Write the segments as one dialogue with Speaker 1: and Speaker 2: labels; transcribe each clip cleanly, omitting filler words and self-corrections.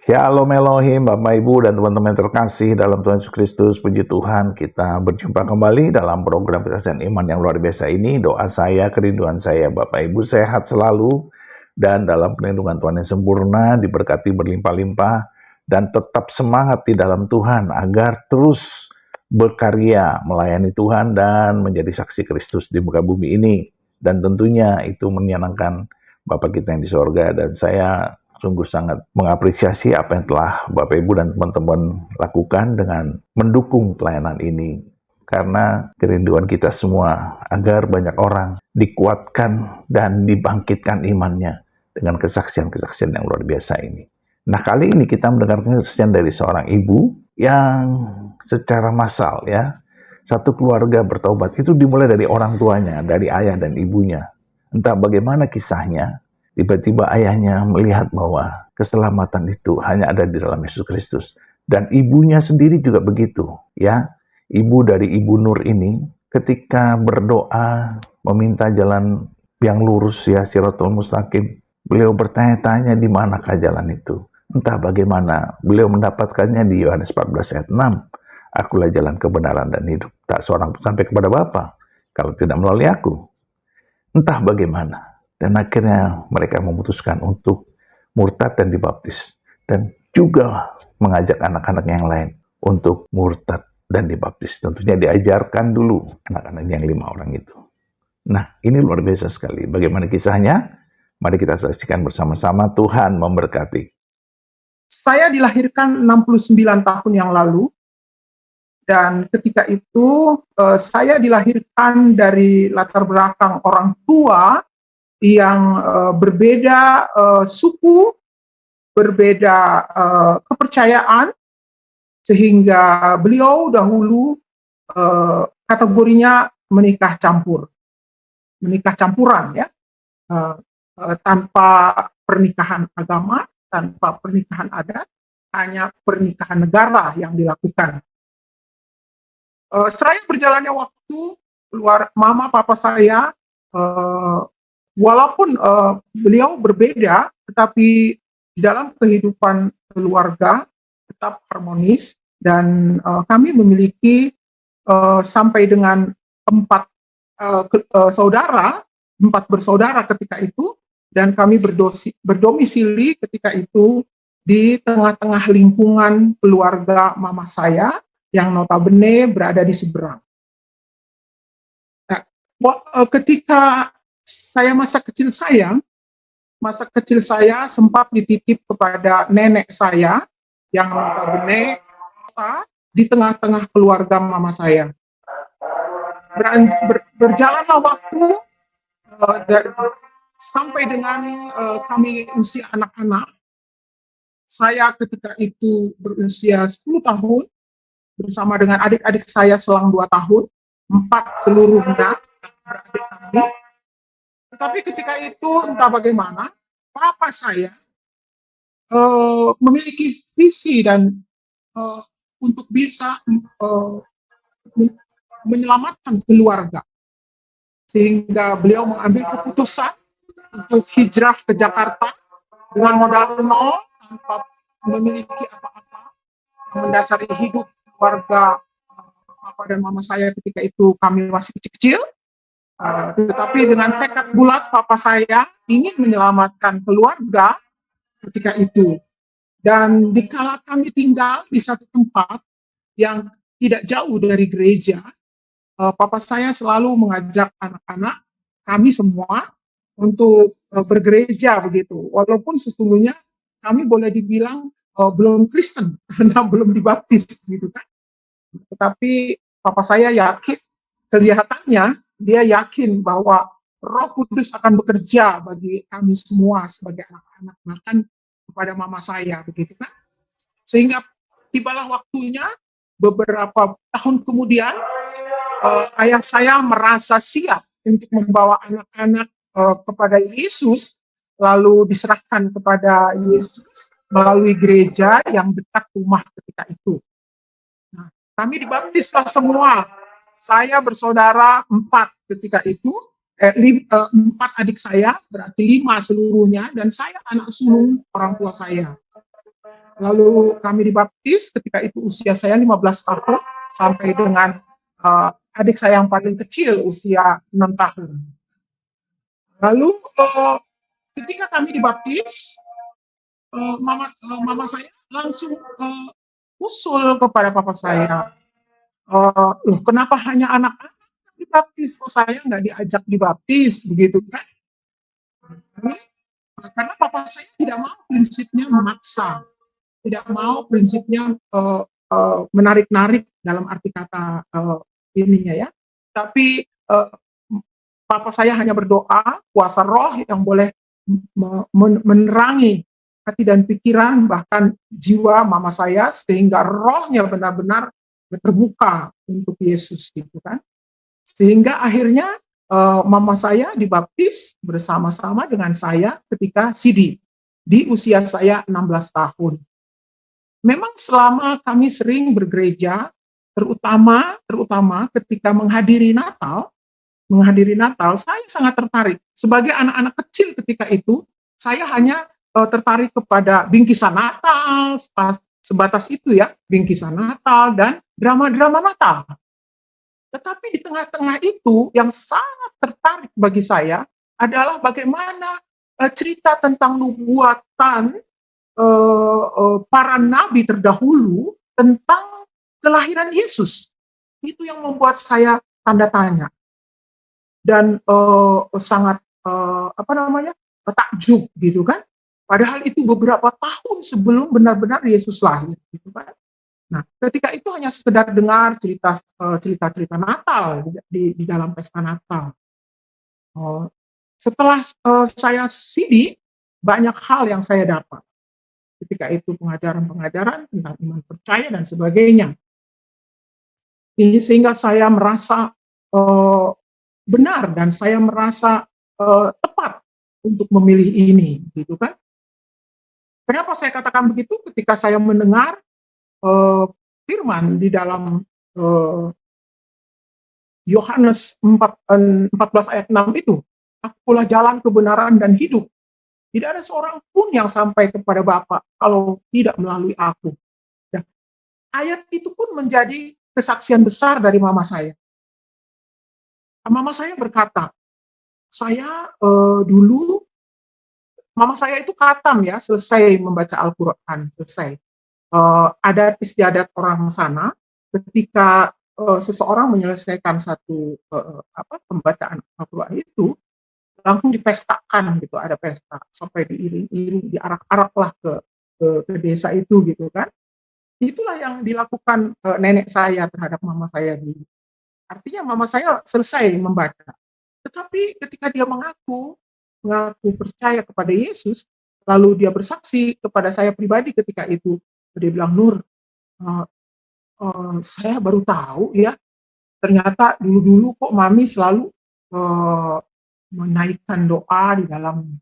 Speaker 1: Shalom Elohim, Bapak Ibu dan teman-teman terkasih dalam Tuhan Yesus Kristus. Puji Tuhan, kita berjumpa kembali dalam program Kesaksian Iman yang luar biasa ini. Doa saya, kerinduan saya, Bapak Ibu sehat selalu dan dalam perlindungan Tuhan yang sempurna, diberkati berlimpah-limpah dan tetap semangat di dalam Tuhan agar terus berkarya melayani Tuhan dan menjadi saksi Kristus di muka bumi ini. Dan tentunya itu menyenangkan Bapak kita yang di sorga, dan saya sungguh sangat mengapresiasi apa yang telah Bapak Ibu dan teman-teman lakukan dengan mendukung pelayanan ini. Karena kerinduan kita semua agar banyak orang dikuatkan dan dibangkitkan imannya dengan kesaksian-kesaksian yang luar biasa ini. Nah, kali ini kita mendengarkan kesaksian dari seorang ibu yang secara massal ya, satu keluarga bertobat. Itu dimulai dari orang tuanya, dari ayah dan ibunya. Entah bagaimana kisahnya, tiba-tiba ayahnya melihat bahwa keselamatan itu hanya ada di dalam Yesus Kristus. Dan ibunya sendiri juga begitu, ya. Ibu dari Ibu Nur ini ketika berdoa meminta jalan yang lurus ya, Shirathul Mustaqim, beliau bertanya-tanya di manakah jalan itu. Entah bagaimana, beliau mendapatkannya di Yohanes 14 ayat 6. Akulah jalan kebenaran dan hidup. Tak seorang pun sampai kepada Bapa kalau tidak melalui aku. Entah bagaimana. Dan akhirnya mereka memutuskan untuk murtad dan dibaptis. Dan juga mengajak anak-anak yang lain untuk murtad dan dibaptis. Tentunya diajarkan dulu anak-anak yang 5 orang itu. Nah, ini luar biasa sekali. Bagaimana kisahnya? Mari kita saksikan bersama-sama. Tuhan memberkati.
Speaker 2: Saya dilahirkan 69 tahun yang lalu. Dan ketika itu saya dilahirkan dari latar belakang orang tua yang berbeda suku, berbeda kepercayaan, sehingga beliau dahulu kategorinya menikah campuran ya, tanpa pernikahan agama, tanpa pernikahan adat, hanya pernikahan negara yang dilakukan. Seraya berjalannya waktu, keluar mama papa saya, walaupun beliau berbeda, tetapi di dalam kehidupan keluarga tetap harmonis, dan kami memiliki sampai dengan 4 bersaudara ketika itu, dan kami berdomisili ketika itu di tengah-tengah lingkungan keluarga mama saya yang notabene berada di seberang. Nah, ketika masa kecil saya sempat dititip kepada nenek saya yang notabene di tengah-tengah keluarga mama saya. Berjalanlah waktu sampai dengan kami usia anak-anak. Saya ketika itu berusia 10 tahun, bersama dengan adik-adik saya selang 2 tahun, 4 seluruhnya adik kami. Tetapi ketika itu entah bagaimana, papa saya memiliki visi dan untuk bisa menyelamatkan keluarga, sehingga beliau mengambil keputusan untuk hijrah ke Jakarta dengan modal nol, tanpa memiliki apa-apa, mendasari hidup keluarga papa dan mama saya ketika itu kami masih kecil-kecil, tetapi dengan tekad bulat papa saya ingin menyelamatkan keluarga ketika itu. Dan dikala kami tinggal di satu tempat yang tidak jauh dari gereja, papa saya selalu mengajak anak-anak kami semua untuk bergereja begitu. Walaupun sesungguhnya kami boleh dibilang belum Kristen karena belum dibaptis gitu kan. Tetapi papa saya yakin, kelihatannya dia yakin bahwa Roh Kudus akan bekerja bagi kami semua sebagai anak-anak, bahkan kepada mama saya begitu kan. Sehingga tibalah waktunya, beberapa tahun kemudian ayah saya merasa siap untuk membawa anak-anak kepada Yesus, lalu diserahkan kepada Yesus melalui gereja yang dekat rumah ketika itu. Nah, kami dibaptislah semua. Saya bersaudara 4 ketika itu, 4 adik saya, berarti 5 seluruhnya, dan saya anak sulung orang tua saya. Lalu kami dibaptis ketika itu usia saya 15 tahun sampai dengan adik saya yang paling kecil usia 6 tahun. Lalu ketika kami dibaptis, mama saya langsung usul kepada papa saya, loh kenapa hanya anak-anak yang dibaptis, kok saya nggak diajak dibaptis, begitu kan? Karena papa saya tidak mau prinsipnya memaksa, tidak mau prinsipnya menarik-narik dalam arti kata ininya ya. Tapi papa saya hanya berdoa, kuasa roh yang boleh menerangi hati dan pikiran bahkan jiwa mama saya sehingga rohnya benar-benar terbuka untuk Yesus gitu kan. Sehingga akhirnya mama saya dibaptis bersama-sama dengan saya ketika Sidi di usia saya 16 tahun. Memang selama kami sering bergereja, terutama ketika menghadiri Natal, saya sangat tertarik. Sebagai anak-anak kecil ketika itu, saya hanya tertarik kepada bingkisan Natal, sebatas itu ya, bingkisan Natal dan drama-drama Natal. Tetapi di tengah-tengah itu yang sangat tertarik bagi saya adalah bagaimana cerita tentang nubuatan para nabi terdahulu tentang kelahiran Yesus. Itu yang membuat saya tanda tanya dan sangat takjub gitu kan. Padahal itu beberapa tahun sebelum benar-benar Yesus lahir gitu kan. Nah, ketika itu hanya sekedar dengar cerita-cerita Natal di dalam pesta Natal. Setelah saya Sidi, banyak hal yang saya dapat. Ketika itu pengajaran-pengajaran tentang iman percaya dan sebagainya. Ini sehingga saya merasa benar dan saya merasa tepat untuk memilih ini, gitu kan? Kenapa saya katakan begitu? Ketika saya mendengar firman di dalam Yohanes 14 ayat 6 itu, akulah jalan kebenaran dan hidup. Tidak ada seorang pun yang sampai kepada Bapa kalau tidak melalui aku. Dan ayat itu pun menjadi kesaksian besar dari mama saya. Mama saya berkata, saya dulu, mama saya itu khatam ya, selesai membaca Al-Quran, selesai. Adat istiadat orang sana, ketika seseorang menyelesaikan satu pembacaan Al-Quran itu, langsung dipestakan gitu, ada pesta sampai diiring-iring, diarak-arak lah ke desa itu gitu kan. Itulah yang dilakukan nenek saya terhadap mama saya dulu. Artinya mama saya selesai membaca. Tetapi ketika dia mengaku percaya kepada Yesus, lalu dia bersaksi kepada saya pribadi ketika itu, dia bilang, Nur, saya baru tahu ya, ternyata dulu-dulu kok mami selalu menaikkan doa di dalam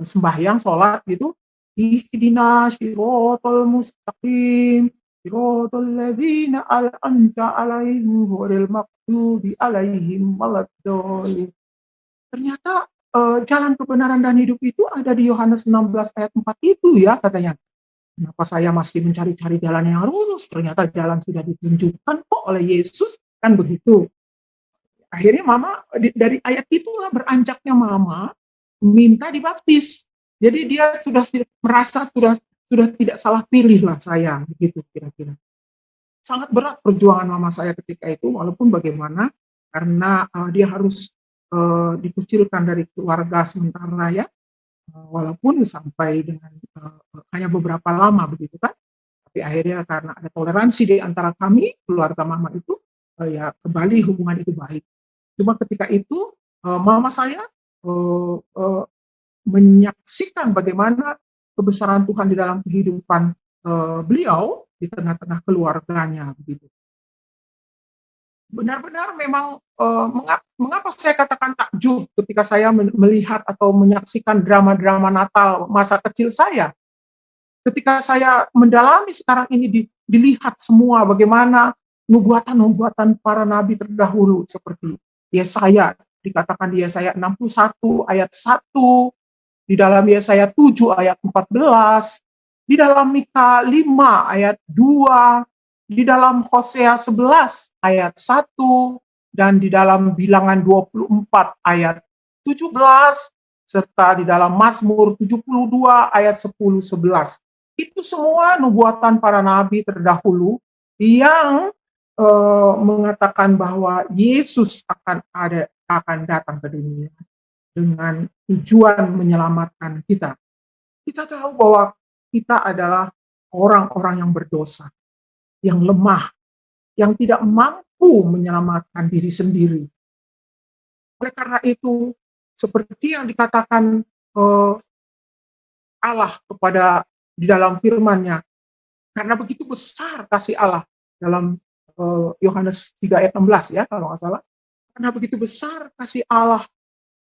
Speaker 2: sembahyang, sholat gitu. Ihdina shiratal mustaqim, shiratal ladzina an'amta alaihim ghairil maghdubi alaihim waladdallin. Ternyata jalan kebenaran dan hidup itu ada di Yohanes 16 ayat 4 itu ya katanya. Kenapa saya masih mencari-cari jalan yang lurus? Ternyata jalan sudah ditunjukkan kok oleh Yesus, kan begitu. Akhirnya mama dari ayat itulah beranjaknya mama minta dibaptis. Jadi dia sudah merasa sudah tidak salah pilih lah saya, begitu kira-kira. Sangat berat perjuangan mama saya ketika itu, walaupun bagaimana, karena dia harus dikucilkan dari keluarga sementara ya, walaupun sampai dengan hanya beberapa lama begitu kan. Tapi akhirnya karena ada toleransi di antara kami, keluarga mama itu, ya kembali hubungan itu baik. Cuma ketika itu mama saya menyaksikan bagaimana kebesaran Tuhan di dalam kehidupan beliau di tengah-tengah keluarganya begitu. Benar-benar memang mengapa saya katakan takjub ketika saya melihat atau menyaksikan drama-drama Natal masa kecil saya. Ketika saya mendalami sekarang ini dilihat semua bagaimana nubuatan-nubuatan para nabi terdahulu seperti Yesaya, dikatakan di Yesaya 61 ayat 1, di dalam Yesaya 7 ayat 14, di dalam Mika 5 ayat 2, di dalam Hosea 11 ayat 1, dan di dalam Bilangan 24 ayat 17, serta di dalam Mazmur 72 ayat 10-11. Itu semua nubuatan para nabi terdahulu yang mengatakan bahwa Yesus akan datang ke dunia dengan tujuan menyelamatkan kita. Kita tahu bahwa kita adalah orang-orang yang berdosa, yang lemah, yang tidak mampu menyelamatkan diri sendiri. Oleh karena itu, seperti yang dikatakan Allah kepada di dalam firman-Nya, karena begitu besar kasih Allah dalam Yohanes 3 ayat 16 ya kalau nggak salah. Karena begitu besar kasih Allah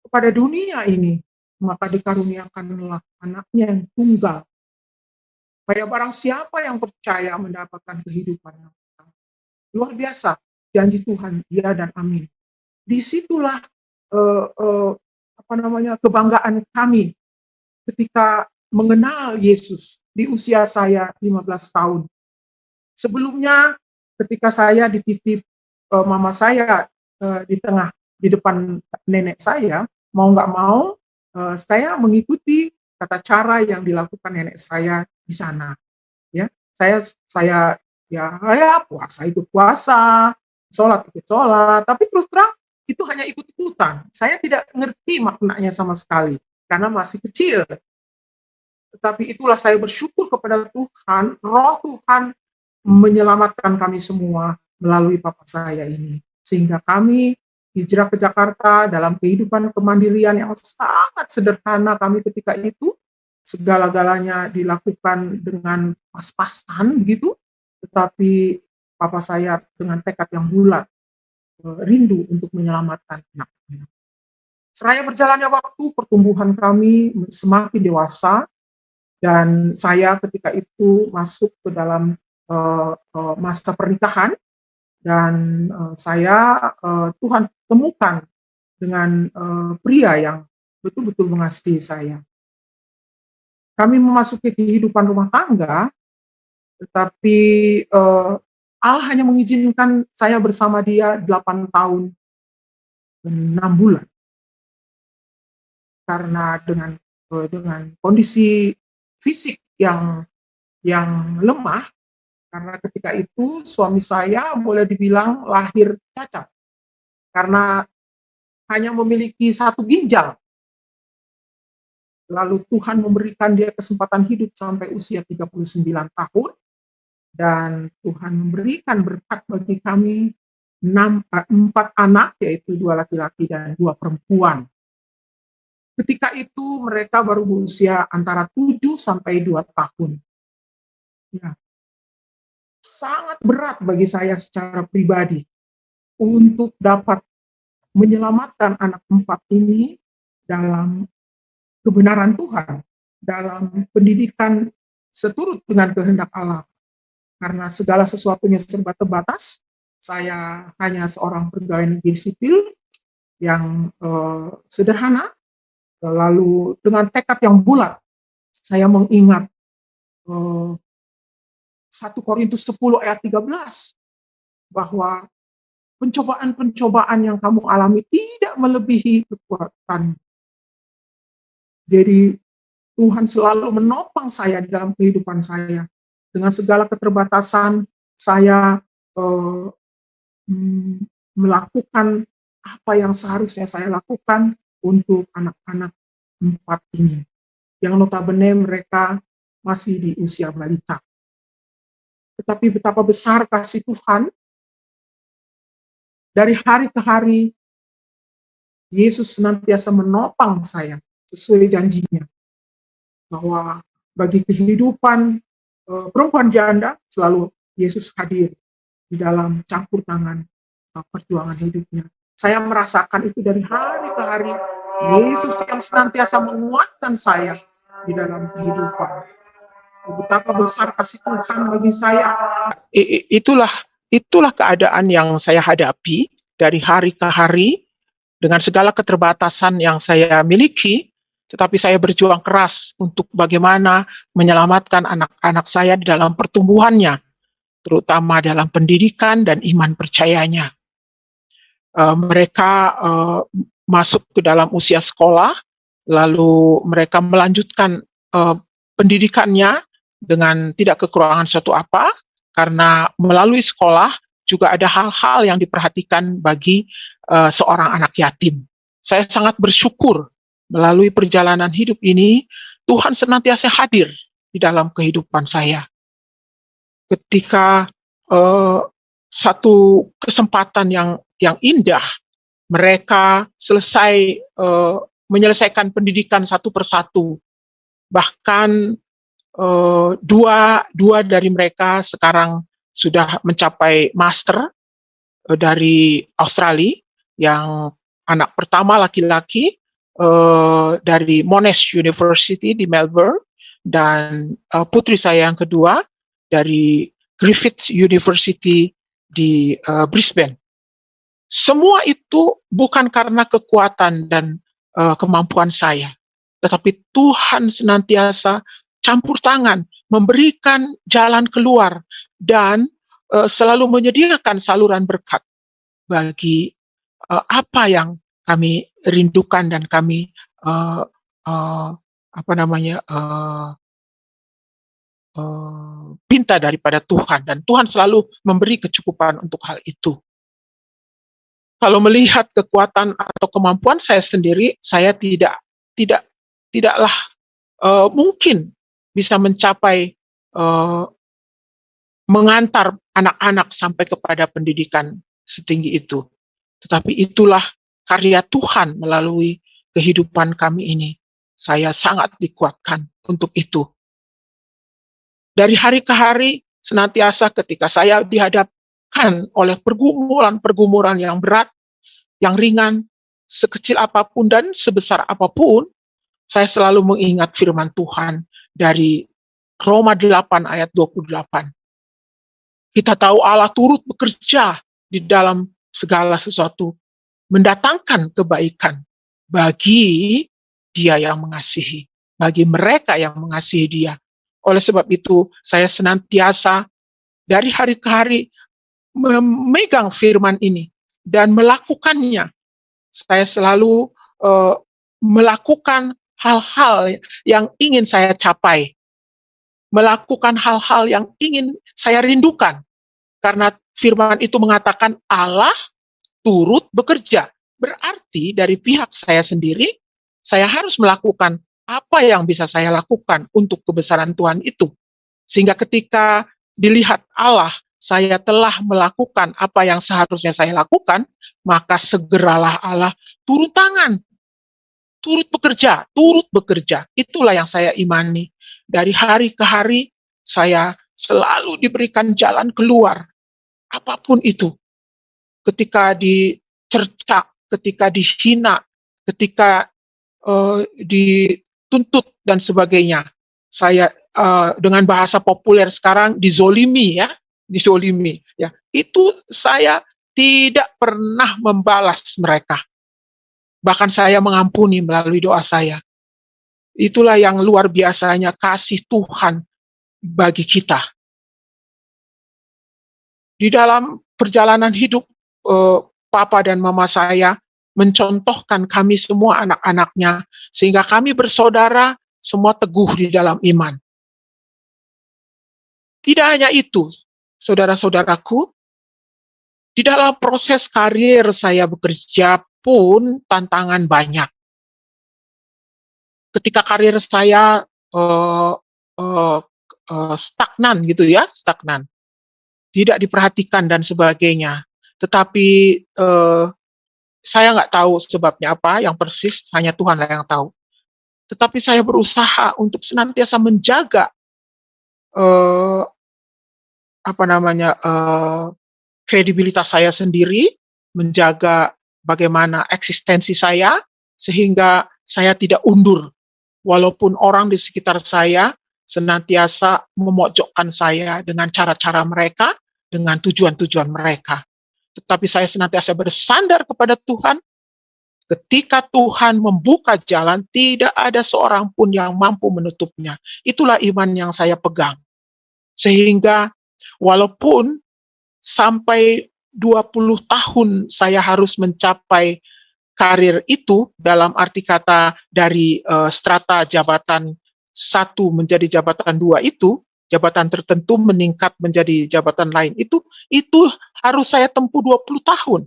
Speaker 2: kepada dunia ini, maka dikaruniakanlah anaknya yang tunggal. Supaya barang siapa yang percaya mendapatkan kehidupan yang kekal. Luar biasa janji Tuhan, ya dan amin. Disitulah kebanggaan kami ketika mengenal Yesus di usia saya 15 tahun. Sebelumnya ketika saya dititip mama saya di depan nenek saya, mau nggak mau saya mengikuti tata cara yang dilakukan nenek saya di sana. Ya, saya puasa ikut puasa, sholat ikut sholat, tapi terus terang itu hanya ikut-ikutan. Saya tidak ngerti maknanya sama sekali karena masih kecil. Tetapi itulah saya bersyukur kepada Tuhan, Roh Tuhan menyelamatkan kami semua melalui papa saya ini. Sehingga kami hijrah ke Jakarta dalam kehidupan kemandirian yang sangat sederhana kami ketika itu. Segala-galanya dilakukan dengan pas-pasan begitu, tetapi papa saya dengan tekad yang bulat, rindu untuk menyelamatkan anak-anak. Seraya berjalannya waktu, pertumbuhan kami semakin dewasa, dan saya ketika itu masuk ke dalam masa pernikahan, dan saya Tuhan temukan dengan pria yang betul-betul mengasihi saya. Kami memasuki kehidupan rumah tangga, tetapi Allah hanya mengizinkan saya bersama dia 8 tahun dan 6 bulan. Karena dengan kondisi fisik yang lemah, karena ketika itu suami saya boleh dibilang lahir cacat. Karena hanya memiliki 1 ginjal. Lalu Tuhan memberikan dia kesempatan hidup sampai usia 39 tahun. Dan Tuhan memberikan berkat bagi kami 4 anak, yaitu 2 laki-laki dan 2 perempuan. Ketika itu mereka baru berusia antara 7 sampai 2 tahun. Ya. Sangat berat bagi saya secara pribadi untuk dapat menyelamatkan anak 4 ini dalam kebenaran Tuhan, dalam pendidikan seturut dengan kehendak Allah. Karena segala sesuatunya serba terbatas, saya hanya seorang pegawai negeri sipil yang sederhana, lalu dengan tekad yang bulat, saya mengingat 1 Korintus 10 ayat 13, bahwa pencobaan-pencobaan yang kamu alami tidak melebihi kekuatan. Jadi Tuhan selalu menopang saya di dalam kehidupan saya. Dengan segala keterbatasan, saya melakukan apa yang seharusnya saya lakukan untuk anak-anak 4 ini. Yang notabene mereka masih di usia balita. Tetapi betapa besar kasih Tuhan, dari hari ke hari, Yesus senantiasa menopang saya sesuai janjinya. Bahwa bagi kehidupan perempuan janda, selalu Yesus hadir di dalam campur tangan perjuangan hidupnya. Saya merasakan itu dari hari ke hari. Yesus yang senantiasa menguatkan saya di dalam kehidupan. Betapa besar kasih Tuhan bagi saya. Itulah keadaan yang saya hadapi dari hari ke hari dengan segala keterbatasan yang saya miliki. tetapi saya berjuang keras untuk bagaimana menyelamatkan anak-anak saya di dalam pertumbuhannya, terutama dalam pendidikan dan iman percayanya. Mereka masuk ke dalam usia sekolah, lalu mereka melanjutkan pendidikannya dengan tidak kekurangan suatu apa, karena melalui sekolah juga ada hal-hal yang diperhatikan bagi seorang anak yatim. Saya sangat bersyukur melalui perjalanan hidup ini, Tuhan senantiasa hadir di dalam kehidupan saya. Ketika satu kesempatan yang indah, mereka selesai menyelesaikan pendidikan satu persatu. Bahkan dua dari mereka sekarang sudah mencapai master dari Australia. Yang anak pertama laki-laki dari Monash University di Melbourne, dan putri saya yang kedua dari Griffith University di Brisbane. Semua itu bukan karena kekuatan dan kemampuan saya, tetapi Tuhan senantiasa campur tangan, memberikan jalan keluar, dan selalu menyediakan saluran berkat bagi apa yang kami rindukan dan kami pinta daripada Tuhan, dan Tuhan selalu memberi kecukupan untuk hal itu. Kalau melihat kekuatan atau kemampuan saya sendiri, saya tidaklah mungkin bisa mencapai mengantar anak-anak sampai kepada pendidikan setinggi itu. Tetapi itulah karya Tuhan melalui kehidupan kami ini. Saya sangat dikuatkan untuk itu. Dari hari ke hari, senantiasa ketika saya dihadapkan oleh pergumulan yang berat, yang ringan, sekecil apapun dan sebesar apapun, saya selalu mengingat firman Tuhan dari Roma 8 ayat 28. Kita tahu Allah turut bekerja di dalam segala sesuatu, mendatangkan kebaikan bagi Dia yang mengasihi, bagi mereka yang mengasihi Dia. Oleh sebab itu, saya senantiasa dari hari ke hari memegang firman ini dan melakukannya. Saya selalu melakukan hal-hal yang ingin saya capai, melakukan hal-hal yang ingin saya rindukan, karena firman itu mengatakan Allah turut bekerja. Berarti dari pihak saya sendiri, saya harus melakukan apa yang bisa saya lakukan untuk kebesaran Tuhan itu. Sehingga ketika dilihat Allah, saya telah melakukan apa yang seharusnya saya lakukan, maka segeralah Allah turun tangan, turut bekerja. Itulah yang saya imani. Dari hari ke hari, saya selalu diberikan jalan keluar, apapun itu. Ketika dicerca, ketika dihina, ketika dituntut dan sebagainya, saya dengan bahasa populer sekarang dizolimi ya. Itu saya tidak pernah membalas mereka. Bahkan saya mengampuni melalui doa saya. Itulah yang luar biasanya kasih Tuhan bagi kita. Di dalam perjalanan hidup, Papa dan Mama saya mencontohkan kami semua anak-anaknya, sehingga kami bersaudara semua teguh di dalam iman. Tidak hanya itu, saudara-saudaraku, di dalam proses karir saya bekerja pun tantangan banyak. Ketika karir saya stagnan, tidak diperhatikan dan sebagainya. Tetapi saya nggak tahu sebabnya apa, yang persis hanya Tuhanlah yang tahu. Tetapi saya berusaha untuk senantiasa menjaga kredibilitas saya sendiri, menjaga bagaimana eksistensi saya, sehingga saya tidak undur. Walaupun orang di sekitar saya senantiasa memojokkan saya dengan cara-cara mereka, dengan tujuan-tujuan mereka. Tetapi saya senantiasa bersandar kepada Tuhan, Ketika Tuhan membuka jalan, tidak ada seorang pun yang mampu menutupnya. Itulah iman yang saya pegang. Sehingga walaupun sampai 20 tahun saya harus mencapai karir itu, dalam arti kata dari strata jabatan 1 menjadi jabatan 2 itu, jabatan tertentu meningkat menjadi jabatan lain itu harus saya tempuh 20 tahun.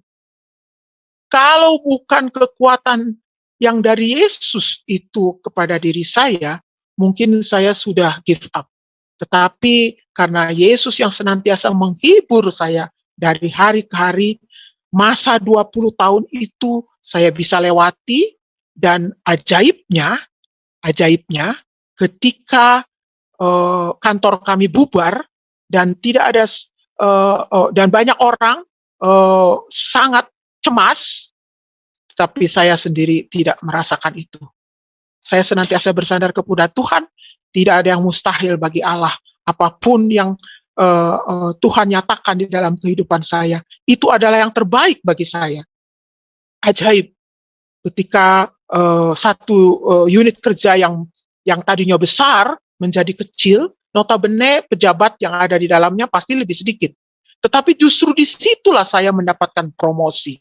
Speaker 2: Kalau bukan kekuatan yang dari Yesus itu kepada diri saya, mungkin saya sudah give up. Tetapi karena Yesus yang senantiasa menghibur saya dari hari ke hari, masa 20 tahun itu saya bisa lewati, dan ajaibnya ketika kantor kami bubar dan tidak ada dan banyak orang sangat cemas, tetapi saya sendiri tidak merasakan itu. Saya senantiasa bersandar kepada Tuhan, tidak ada yang mustahil bagi Allah. Apapun yang Tuhan nyatakan di dalam kehidupan saya, itu adalah yang terbaik bagi saya. Ajaib, ketika satu unit kerja yang tadinya besar menjadi kecil, notabene pejabat yang ada di dalamnya pasti lebih sedikit. Tetapi justru disitulah saya mendapatkan promosi.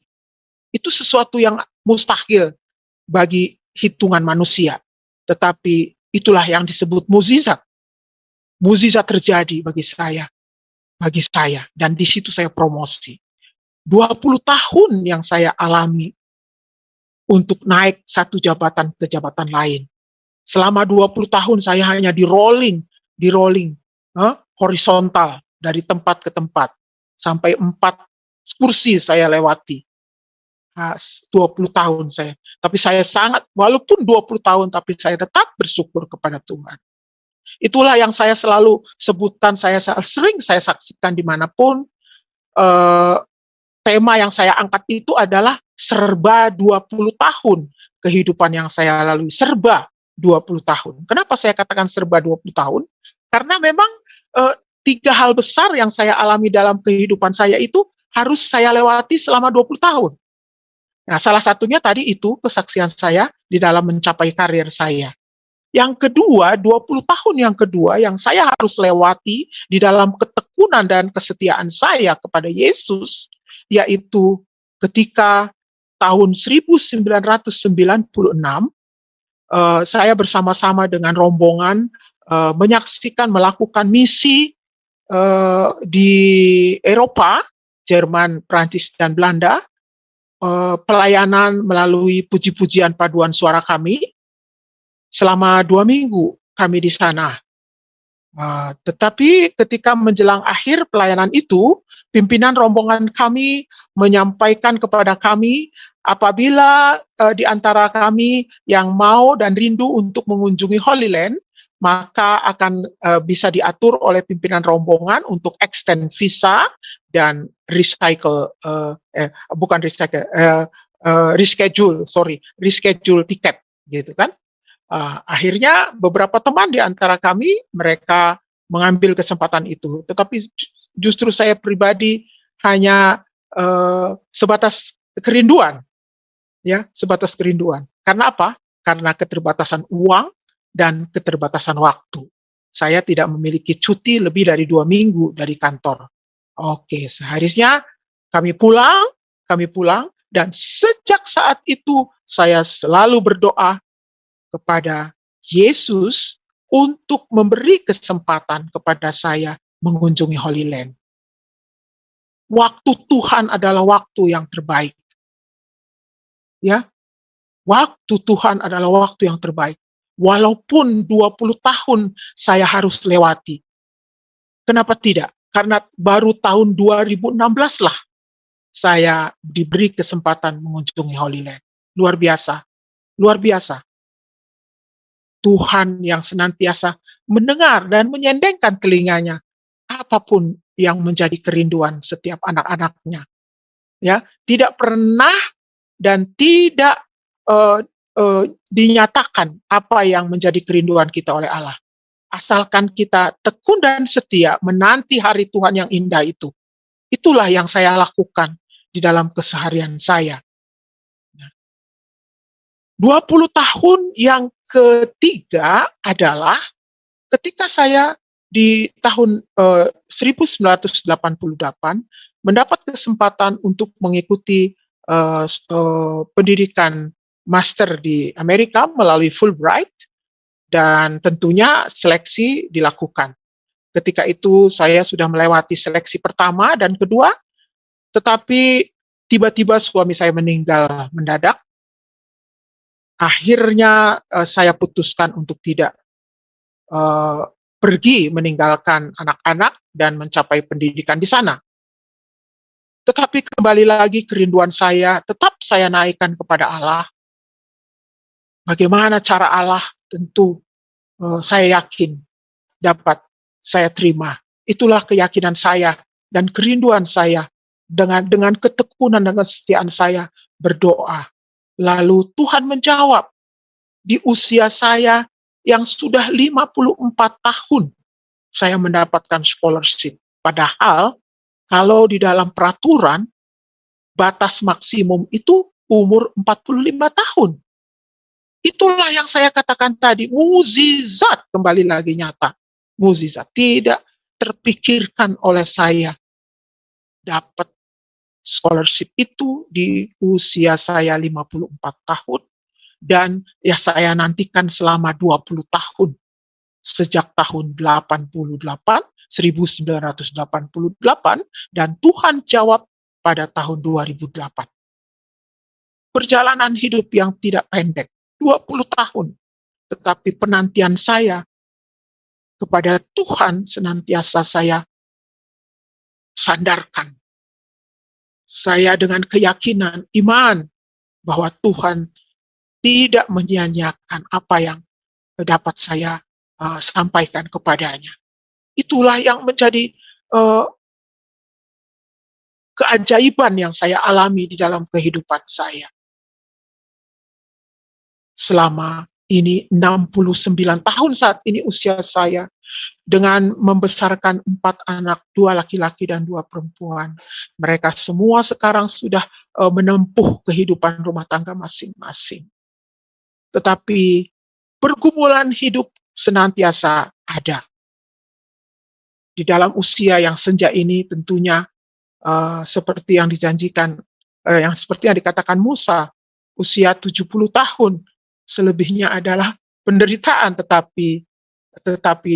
Speaker 2: Itu sesuatu yang mustahil bagi hitungan manusia. Tetapi itulah yang disebut mukjizat. Mukjizat terjadi bagi saya. Dan di situ saya promosi. 20 tahun yang saya alami untuk naik satu jabatan ke jabatan lain. Selama 20 tahun saya hanya di rolling, horizontal dari tempat ke tempat. Sampai 4 kursi saya lewati. 20 tahun saya. Tapi saya walaupun 20 tahun, tapi saya tetap bersyukur kepada Tuhan. Itulah yang saya selalu sebutkan, sering saya saksikan dimanapun. Tema yang saya angkat itu adalah serba 20 tahun kehidupan yang saya lalui. Serba 20 tahun. Kenapa saya katakan serba 20 tahun? Karena memang 3 hal besar yang saya alami dalam kehidupan saya itu harus saya lewati selama 20 tahun. Nah, salah satunya tadi itu kesaksian saya di dalam mencapai karir saya. Yang kedua, 20 tahun yang kedua yang saya harus lewati di dalam ketekunan dan kesetiaan saya kepada Yesus, yaitu ketika tahun 1996, saya bersama-sama dengan rombongan melakukan misi di Eropa, Jerman, Prancis, dan Belanda, pelayanan melalui puji-pujian paduan suara kami. Selama 2 minggu kami di sana. Tetapi ketika menjelang akhir pelayanan itu, pimpinan rombongan kami menyampaikan kepada kami, apabila di antara kami yang mau dan rindu untuk mengunjungi Holy Land, maka akan bisa diatur oleh pimpinan rombongan untuk extend visa dan reschedule tiket, gitu kan. Akhirnya beberapa teman di antara kami, mereka mengambil kesempatan itu. Tetapi justru saya pribadi hanya sebatas kerinduan. Karena apa? Karena keterbatasan uang dan keterbatasan waktu. Saya tidak memiliki cuti lebih dari 2 minggu dari kantor. Oke, seharusnya kami pulang, dan sejak saat itu saya selalu berdoa kepada Yesus untuk memberi kesempatan kepada saya mengunjungi Holy Land. Waktu Tuhan adalah waktu yang terbaik. Ya, waktu Tuhan adalah waktu yang terbaik. Walaupun 20 tahun saya harus lewati. Kenapa tidak? Karena baru tahun 2016 lah saya diberi kesempatan mengunjungi Holy Land. Luar biasa. Tuhan yang senantiasa mendengar dan menyendengkan telinganya apapun yang menjadi kerinduan setiap anak-anaknya. Ya, tidak pernah dan tidak dinyatakan apa yang menjadi kerinduan kita oleh Allah. Asalkan kita tekun dan setia menanti hari Tuhan yang indah itu. Itulah yang saya lakukan di dalam keseharian saya. 20 tahun yang ketiga adalah ketika saya di tahun 1988 mendapat kesempatan untuk mengikuti pendidikan master di Amerika melalui Fulbright, dan tentunya seleksi dilakukan. Ketika itu saya sudah melewati seleksi pertama dan kedua, tetapi tiba-tiba suami saya meninggal mendadak. Akhirnya saya putuskan untuk tidak pergi meninggalkan anak-anak dan mencapai pendidikan di sana. Tetapi kembali lagi kerinduan saya tetap saya naikkan kepada Allah. Bagaimana cara Allah? Tentu saya yakin dapat saya terima. Itulah keyakinan saya dan kerinduan saya dengan ketekunan dan kesetiaan saya berdoa. Lalu Tuhan menjawab di usia saya yang sudah 54 tahun saya mendapatkan scholarship. Padahal kalau di dalam peraturan batas maksimum itu umur 45 tahun. Itulah yang saya katakan tadi, mukjizat kembali lagi nyata. Mukjizat tidak terpikirkan oleh saya dapat scholarship itu di usia saya 54 tahun dan ya saya nantikan selama 20 tahun sejak tahun 1988 dan Tuhan jawab pada tahun 2008. Perjalanan hidup yang tidak pendek, 20 tahun, tetapi penantian saya kepada Tuhan senantiasa saya sandarkan. Saya dengan keyakinan, iman, bahwa Tuhan tidak menyia-nyiakan apa yang dapat saya sampaikan kepadanya. Itulah yang menjadi keajaiban yang saya alami di dalam kehidupan saya. Selama ini 69 tahun saat ini usia saya, dengan membesarkan 4 anak, 2 laki-laki dan 2 perempuan. Mereka semua sekarang sudah menempuh kehidupan rumah tangga masing-masing. Tetapi pergumulan hidup senantiasa ada. Di dalam usia yang senja ini tentunya seperti yang dijanjikan, yang seperti yang dikatakan Musa, usia 70 tahun, selebihnya adalah penderitaan, tetapi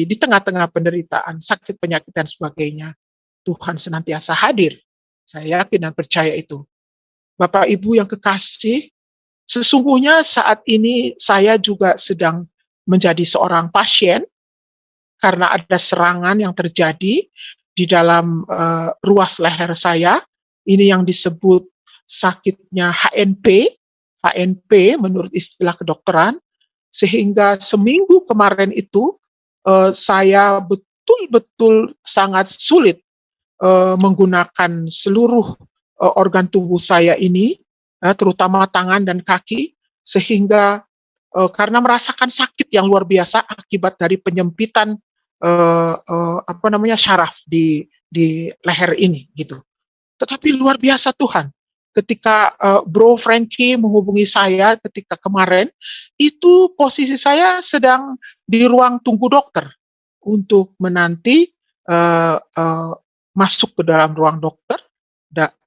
Speaker 2: di tengah-tengah penderitaan, sakit, penyakit, dan sebagainya, Tuhan senantiasa hadir. Saya yakin dan percaya itu. Bapak Ibu yang kekasih, sesungguhnya saat ini saya juga sedang menjadi seorang pasien karena ada serangan yang terjadi di dalam ruas leher saya. Ini yang disebut sakitnya HNP menurut istilah kedokteran, sehingga seminggu kemarin itu saya betul-betul sangat sulit menggunakan seluruh organ tubuh saya ini, terutama tangan dan kaki, sehingga karena merasakan sakit yang luar biasa akibat dari penyempitan syaraf di leher ini, gitu. Tetapi luar biasa Tuhan. Ketika Bro Frankie menghubungi saya ketika kemarin, itu posisi saya sedang di ruang tunggu dokter untuk menanti masuk ke dalam ruang dokter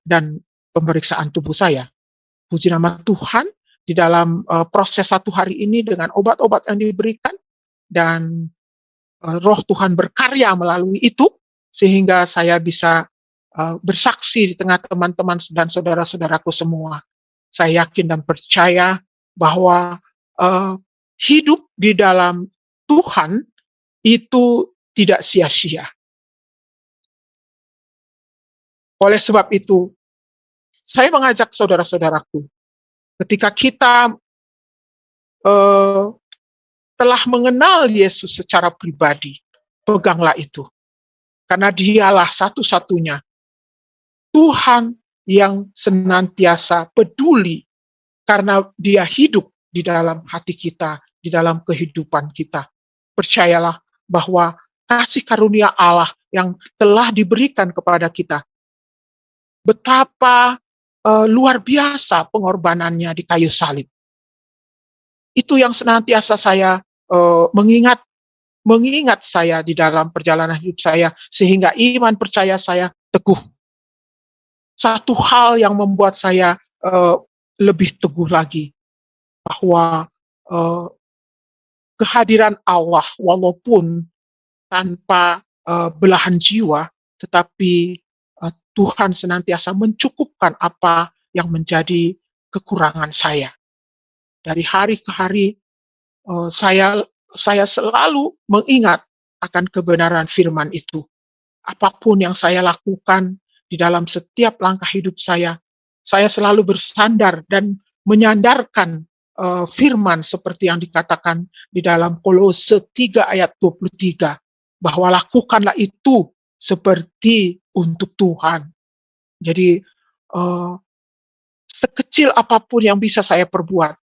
Speaker 2: dan pemeriksaan tubuh saya. Puji nama Tuhan, di dalam proses 1 hari ini dengan obat-obat yang diberikan dan Roh Tuhan berkarya melalui itu, sehingga saya bisa bersaksi di tengah teman-teman dan saudara-saudaraku semua. Saya yakin dan percaya bahwa hidup di dalam Tuhan itu tidak sia-sia. Oleh sebab itu, saya mengajak saudara-saudaraku, ketika kita telah mengenal Yesus secara pribadi, peganglah itu. Karena dialah satu-satunya Tuhan yang senantiasa peduli karena dia hidup di dalam hati kita, di dalam kehidupan kita. Percayalah bahwa kasih karunia Allah yang telah diberikan kepada kita, betapa luar biasa pengorbanannya di kayu salib. Itu yang senantiasa saya mengingat saya di dalam perjalanan hidup saya, sehingga iman percaya saya teguh. Satu hal yang membuat saya lebih teguh lagi, bahwa eh, kehadiran Allah walaupun tanpa belahan jiwa, tetapi Tuhan senantiasa mencukupkan apa yang menjadi kekurangan saya. Dari hari ke hari saya selalu mengingat akan kebenaran firman itu. Apapun yang saya lakukan di dalam setiap langkah hidup saya selalu bersandar dan menyandarkan firman seperti yang dikatakan di dalam Kolose 3 ayat 23, bahwa lakukanlah itu seperti untuk Tuhan. Jadi sekecil apapun yang bisa saya perbuat,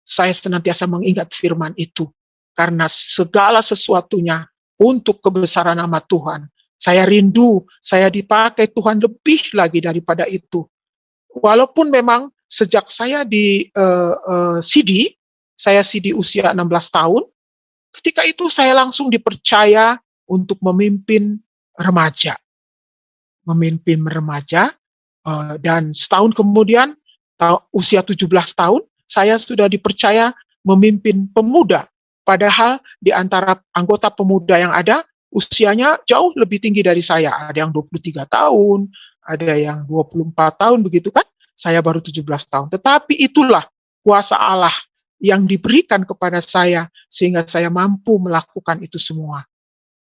Speaker 2: saya senantiasa mengingat firman itu. Karena segala sesuatunya untuk kebesaran nama Tuhan. Saya rindu, saya dipakai Tuhan lebih lagi daripada itu. Walaupun memang sejak saya di CD, saya CD usia 16 tahun, ketika itu saya langsung dipercaya untuk memimpin remaja. Dan setahun kemudian, usia 17 tahun, saya sudah dipercaya memimpin pemuda. Padahal di antara anggota pemuda yang ada, usianya jauh lebih tinggi dari saya. Ada yang 23 tahun, ada yang 24 tahun, begitu kan? Saya baru 17 tahun. Tetapi itulah kuasa Allah yang diberikan kepada saya, sehingga saya mampu melakukan itu semua.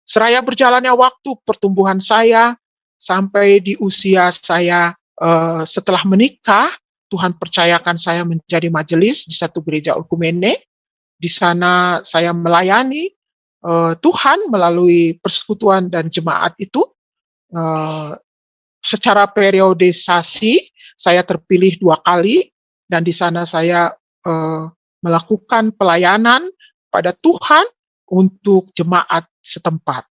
Speaker 2: Seraya berjalannya waktu, pertumbuhan saya, sampai di usia saya setelah menikah, Tuhan percayakan saya menjadi majelis di satu gereja Okumene. Di sana saya melayani Tuhan melalui persekutuan dan jemaat itu. Secara periodisasi, saya terpilih 2 kali, dan di sana saya melakukan pelayanan pada Tuhan untuk jemaat setempat.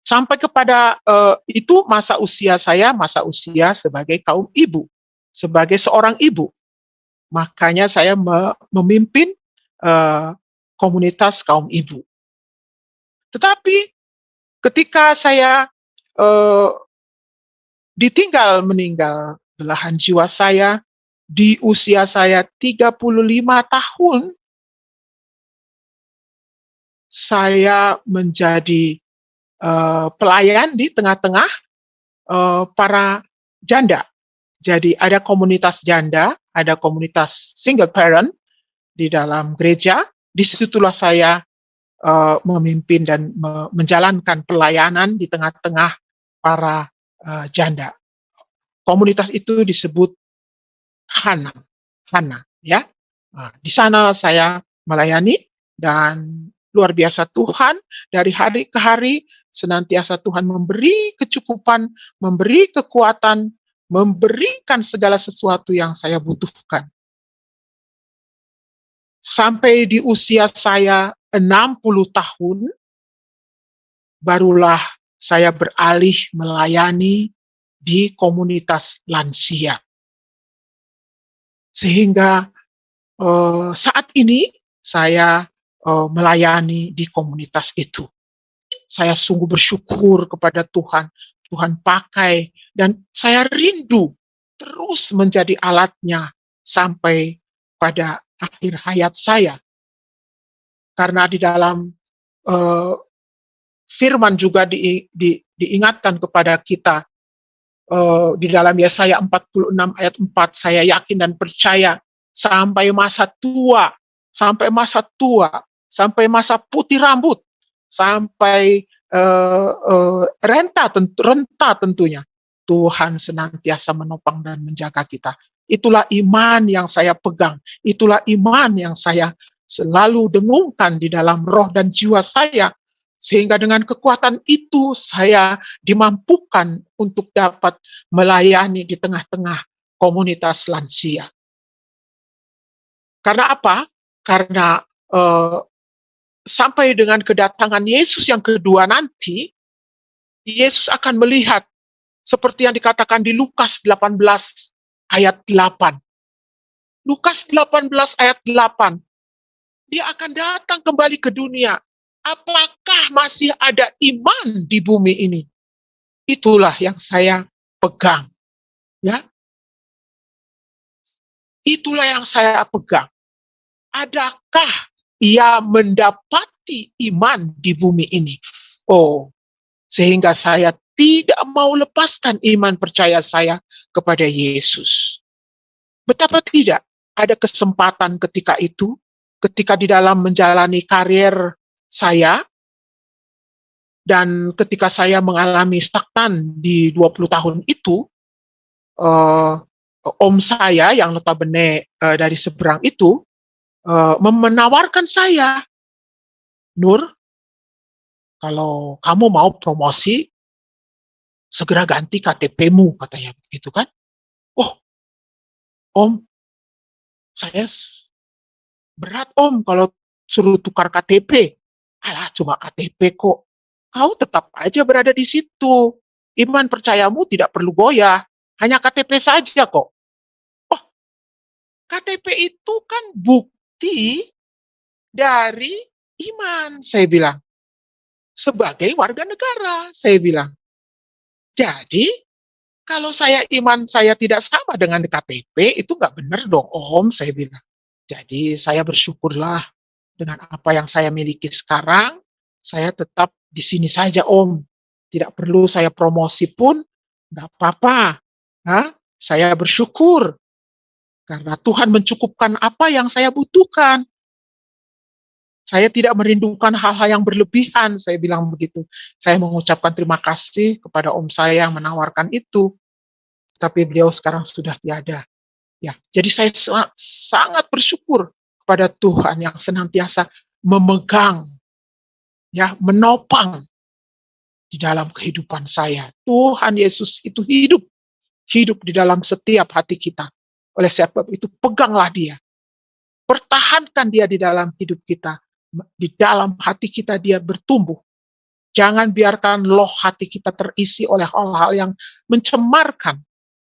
Speaker 2: Sampai kepada itu masa usia sebagai kaum ibu, sebagai seorang ibu. Makanya saya memimpin komunitas kaum ibu. Tetapi ketika saya meninggal belahan jiwa saya di usia saya 35 tahun, saya menjadi pelayan di tengah-tengah para janda. Jadi ada komunitas janda, ada komunitas single parent di dalam gereja. Disitulah saya memimpin dan menjalankan pelayanan di tengah-tengah para janda. Komunitas itu disebut Hana, ya. Nah, di sana saya melayani, dan luar biasa Tuhan, dari hari ke hari senantiasa Tuhan memberi kecukupan, memberi kekuatan, memberikan segala sesuatu yang saya butuhkan. Sampai di usia saya 60 tahun, barulah saya beralih melayani di komunitas lansia. Sehingga saat ini saya melayani di komunitas itu. Saya sungguh bersyukur kepada Tuhan. Tuhan pakai, dan saya rindu terus menjadi alatnya sampai pada akhir hayat saya. Karena di dalam firman juga diingatkan kepada kita, di dalam Yesaya 46 ayat 4, saya yakin dan percaya sampai masa tua, sampai masa putih rambut, sampai renta tentunya, Tuhan senantiasa menopang dan menjaga kita. Itulah iman yang saya pegang, itulah iman yang saya selalu dengungkan di dalam roh dan jiwa saya, sehingga dengan kekuatan itu saya dimampukan untuk dapat melayani di tengah-tengah komunitas lansia. Karena apa? Karena sampai dengan kedatangan Yesus yang kedua nanti, Yesus akan melihat seperti yang dikatakan di Lukas 18 ayat 8. Lukas 18 ayat 8. Dia akan datang kembali ke dunia. Apakah masih ada iman di bumi ini? Itulah yang saya pegang. Ya, itulah yang saya pegang. Adakah ia mendapati iman di bumi ini? Oh, sehingga saya tidak mau lepaskan iman percaya saya kepada Yesus. Betapa tidak ada kesempatan ketika itu, ketika di dalam menjalani karir saya, dan ketika saya mengalami stagnan di 20 tahun itu, om saya yang notabene dari seberang itu, menawarkan saya, Nur, kalau kamu mau promosi, segera ganti KTP-mu, katanya begitu kan. Oh, om, saya berat om kalau suruh tukar KTP. Alah, cuma KTP kok. Kau tetap aja berada di situ. Iman percayamu tidak perlu goyah. Hanya KTP saja kok. Oh, KTP itu kan bukti dari iman, saya bilang. Sebagai warga negara, saya bilang. Jadi, kalau iman saya tidak sama dengan KTP, itu nggak benar dong, om, saya bilang. Jadi, saya bersyukurlah dengan apa yang saya miliki sekarang, saya tetap di sini saja, om. Tidak perlu saya promosi pun, nggak apa-apa. Saya bersyukur, karena Tuhan mencukupkan apa yang saya butuhkan. Saya tidak merindukan hal-hal yang berlebihan, saya bilang begitu. Saya mengucapkan terima kasih kepada om saya yang menawarkan itu. Tapi beliau sekarang sudah tiada. Ya, jadi saya sangat bersyukur kepada Tuhan yang senantiasa memegang, ya, menopang di dalam kehidupan saya. Tuhan Yesus itu hidup di dalam setiap hati kita. Oleh sebab itu, peganglah dia. Pertahankan dia di dalam hidup kita. Di dalam hati kita dia bertumbuh. Jangan biarkan loh hati kita terisi oleh hal-hal yang mencemarkan.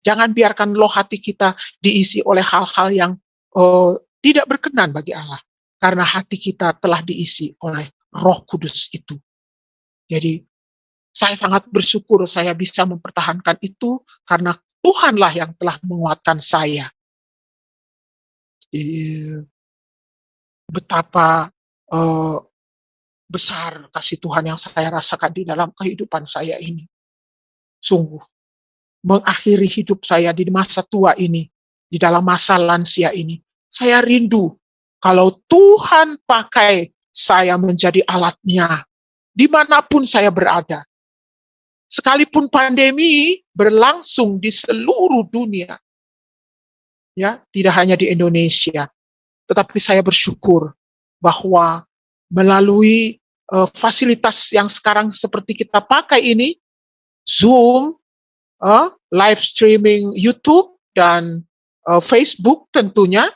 Speaker 2: Jangan biarkan loh hati kita diisi oleh hal-hal yang tidak berkenan bagi Allah. Karena hati kita telah diisi oleh Roh Kudus itu. Jadi, saya sangat bersyukur saya bisa mempertahankan itu karena Tuhanlah yang telah menguatkan saya. Betapa besar kasih Tuhan yang saya rasakan di dalam kehidupan saya ini. Sungguh, mengakhiri hidup saya di masa tua ini, di dalam masa lansia ini, saya rindu kalau Tuhan pakai saya menjadi alatnya, dimanapun saya berada. Sekalipun pandemi berlangsung di seluruh dunia, ya, tidak hanya di Indonesia, tetapi saya bersyukur bahwa melalui fasilitas yang sekarang seperti kita pakai ini, Zoom, live streaming YouTube dan Facebook tentunya,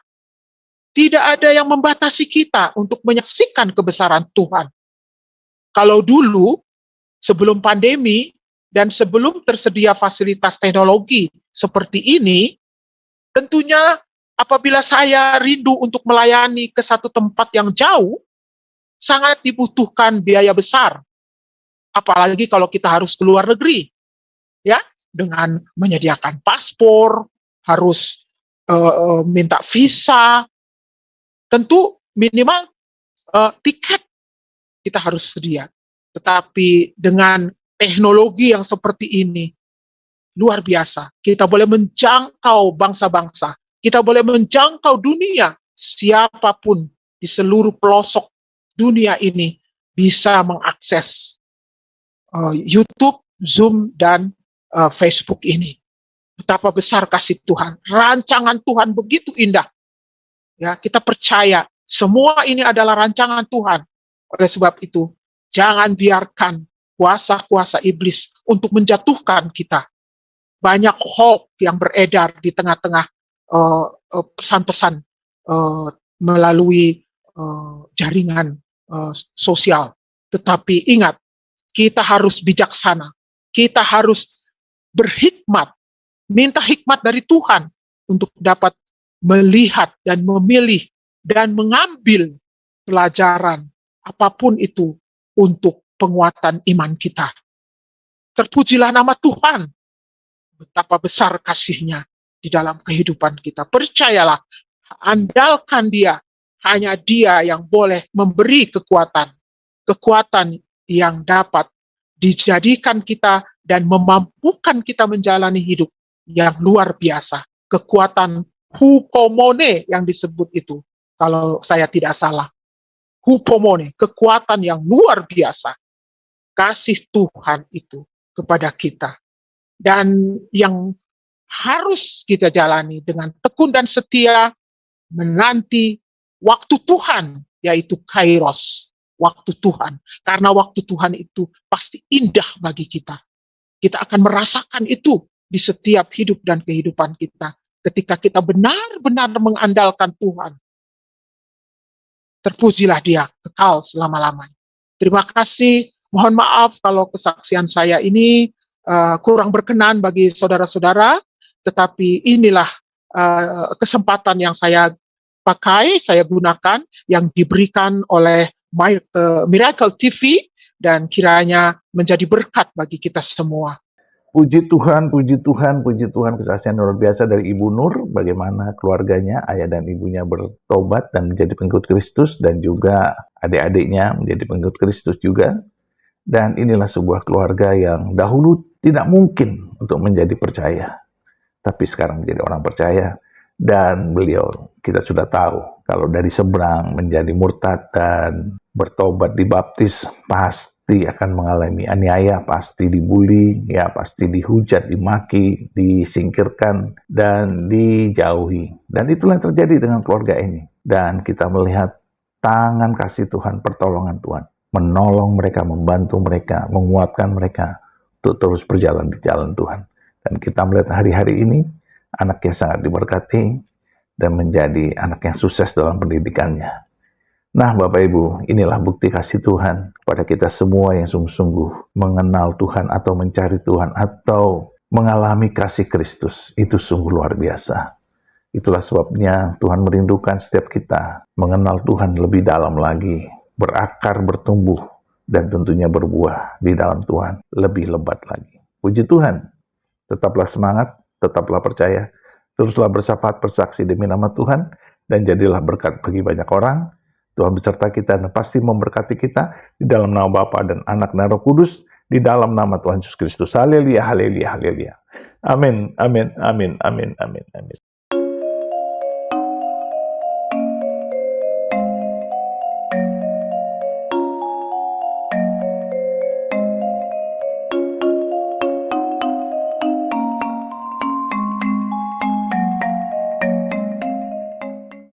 Speaker 2: tidak ada yang membatasi kita untuk menyaksikan kebesaran Tuhan. Kalau dulu, sebelum pandemi, dan sebelum tersedia fasilitas teknologi seperti ini, tentunya apabila saya rindu untuk melayani ke satu tempat yang jauh, sangat dibutuhkan biaya besar. Apalagi kalau kita harus ke luar negeri, ya, dengan menyediakan paspor, harus minta visa, tentu minimal tiket kita harus sedia. Tetapi dengan teknologi yang seperti ini, luar biasa. Kita boleh menjangkau bangsa-bangsa. Kita boleh menjangkau dunia. Siapapun di seluruh pelosok dunia ini bisa mengakses YouTube, Zoom, dan Facebook ini. Betapa besar kasih Tuhan. Rancangan Tuhan begitu indah. Ya, kita percaya semua ini adalah rancangan Tuhan. Oleh sebab itu, jangan biarkan kuasa-kuasa iblis untuk menjatuhkan kita. Banyak hoax yang beredar di tengah-tengah pesan-pesan melalui jaringan sosial. Tetapi ingat, kita harus bijaksana. Kita harus berhikmat. Minta hikmat dari Tuhan untuk dapat melihat dan memilih dan mengambil pelajaran apapun itu untuk penguatan iman kita. Terpujilah nama Tuhan, betapa besar kasih-Nya di dalam kehidupan kita. Percayalah, andalkan Dia, hanya Dia yang boleh memberi kekuatan yang dapat dijadikan kita dan memampukan kita menjalani hidup yang luar biasa. Kekuatan hupomone yang disebut itu, kalau saya tidak salah. Hupomone, kekuatan yang luar biasa. Kasih Tuhan itu kepada kita. Dan yang harus kita jalani dengan tekun dan setia menanti waktu Tuhan, yaitu Kairos, waktu Tuhan. Karena waktu Tuhan itu pasti indah bagi kita. Kita akan merasakan itu di setiap hidup dan kehidupan kita. Ketika kita benar-benar mengandalkan Tuhan, terpujilah Dia kekal selama-lamanya. Terima kasih. Mohon maaf kalau kesaksian saya ini kurang berkenan bagi saudara-saudara, tetapi inilah kesempatan yang saya pakai, saya gunakan, yang diberikan oleh Miracle TV, dan kiranya menjadi berkat bagi kita semua.
Speaker 1: Puji Tuhan, puji Tuhan, puji Tuhan, kesaksian luar biasa dari Ibu Nur, bagaimana keluarganya, ayah dan ibunya bertobat dan menjadi pengikut Kristus, dan juga adik-adiknya menjadi pengikut Kristus juga. Dan inilah sebuah keluarga yang dahulu tidak mungkin untuk menjadi percaya, tapi sekarang menjadi orang percaya. Dan beliau, kita sudah tahu, kalau dari seberang menjadi murtad dan bertobat dibaptis, pasti akan mengalami aniaya, pasti dibully, ya pasti dihujat, dimaki, disingkirkan, dan dijauhi. Dan itulah yang terjadi dengan keluarga ini. Dan kita melihat tangan kasih Tuhan, pertolongan Tuhan, menolong mereka, membantu mereka, menguatkan mereka untuk terus berjalan di jalan Tuhan. Dan kita melihat hari-hari ini, anaknya sangat diberkati dan menjadi anak yang sukses dalam pendidikannya. Nah, Bapak Ibu, inilah bukti kasih Tuhan kepada kita semua yang sungguh-sungguh mengenal Tuhan atau mencari Tuhan atau mengalami kasih Kristus. Itu sungguh luar biasa. Itulah sebabnya Tuhan merindukan setiap kita mengenal Tuhan lebih dalam lagi, berakar, bertumbuh, dan tentunya berbuah di dalam Tuhan lebih lebat lagi. Puji Tuhan, tetaplah semangat, tetaplah percaya, teruslah bersahabat, bersaksi demi nama Tuhan, dan jadilah berkat bagi banyak orang. Tuhan beserta kita dan pasti memberkati kita di dalam nama Bapa dan Anak dan Roh Kudus, di dalam nama Tuhan Yesus Kristus. Haleluya, haleluya, haleluya. Amin, amin, amin, amin, amin, amin.